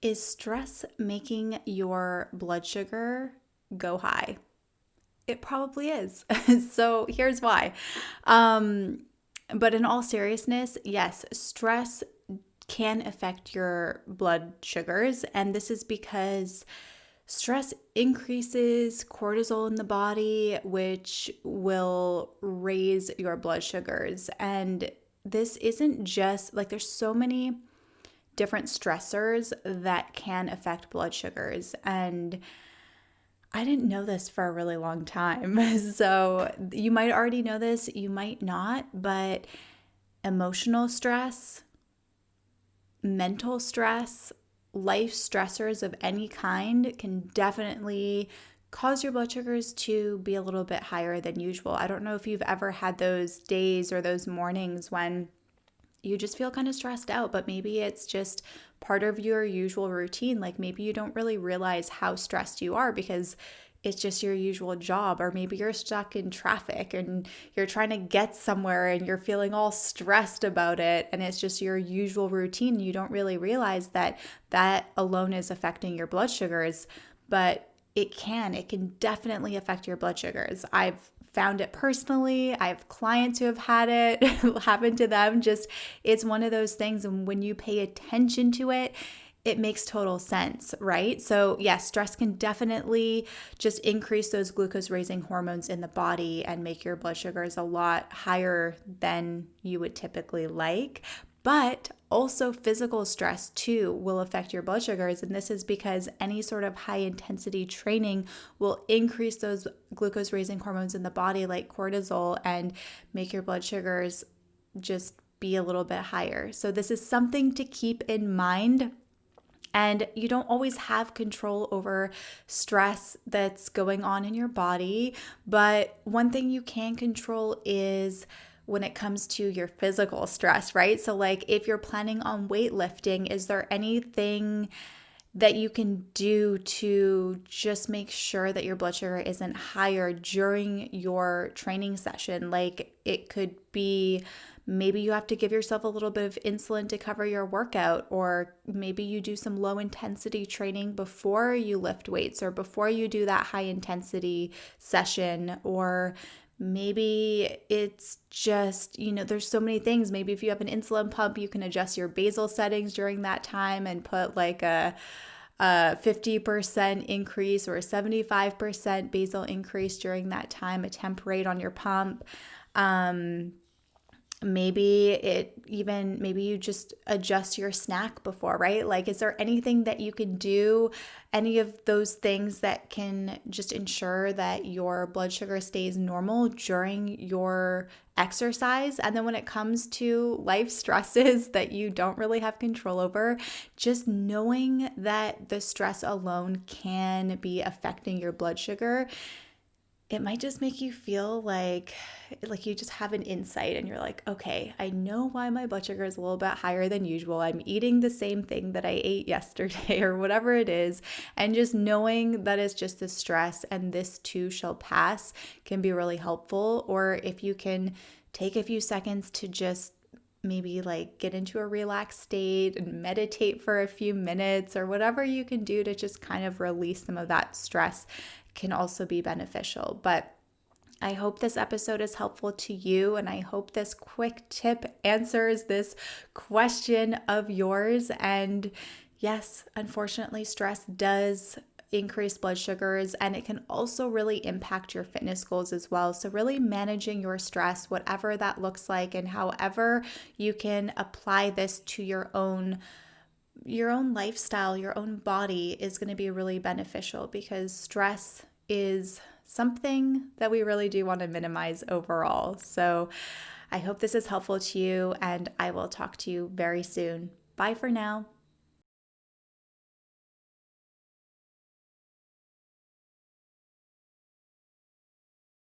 Is stress making your blood sugar go high? It probably is. So here's why. Um, but in all seriousness, yes, stress can affect your blood sugars. And this is because stress increases cortisol in the body, which will raise your blood sugars. And this isn't just like there's so many different stressors that can affect blood sugars. And I didn't know this for a really long time. So you might already know this, you might not, but emotional stress, mental stress, life stressors of any kind can definitely cause your blood sugars to be a little bit higher than usual. I don't know if you've ever had those days or those mornings when you just feel kind of stressed out, but maybe it's just part of your usual routine. Like maybe you don't really realize how stressed you are because it's just your usual job, or maybe you're stuck in traffic and you're trying to get somewhere and you're feeling all stressed about it, and it's just your usual routine. You don't really realize that that alone is affecting your blood sugars, but it can definitely affect your blood sugars. I've found it personally. I have clients who have had it happen to them. Just it's one of those things, and when you pay attention to it, it makes total sense, right? So, yes, stress can definitely just increase those glucose raising hormones in the body and make your blood sugars a lot higher than you would typically like. But also, physical stress too will affect your blood sugars. And this is because any sort of high intensity training will increase those glucose raising hormones in the body, like cortisol, and make your blood sugars just be a little bit higher. So, this is something to keep in mind. And you don't always have control over stress that's going on in your body. But one thing you can control is when it comes to your physical stress, right? So, like if you're planning on weightlifting, is there anything that you can do to just make sure that your blood sugar isn't higher during your training session? Like it could be maybe you have to give yourself a little bit of insulin to cover your workout, or maybe you do some low intensity training before you lift weights or before you do that high intensity session, or maybe it's just, there's so many things. Maybe if you have an insulin pump, you can adjust your basal settings during that time and put like a 50% increase or a 75% basal increase during that time, a temp rate on your pump. Maybe you just adjust your snack before, right? Like, is there anything that you can do, any of those things that can just ensure that your blood sugar stays normal during your exercise? And then when it comes to life stresses that you don't really have control over, just knowing that the stress alone can be affecting your blood sugar, it might just make you feel like you just have an insight and you're like, okay, I know why my blood sugar is a little bit higher than usual. I'm eating the same thing that I ate yesterday or whatever it is. And just knowing that it's just the stress and this too shall pass can be really helpful. Or if you can take a few seconds to just maybe like get into a relaxed state and meditate for a few minutes or whatever you can do to just kind of release some of that stress can also be beneficial. But I hope this episode is helpful to you, and I hope this quick tip answers this question of yours. And yes, unfortunately, stress does increase blood sugars, and it can also really impact your fitness goals as well. So really managing your stress, whatever that looks like, and however you can apply this to your own lifestyle, your own body, is going to be really beneficial, because stress is something that we really do want to minimize overall. So I hope this is helpful to you, and I will talk to you very soon. Bye for now.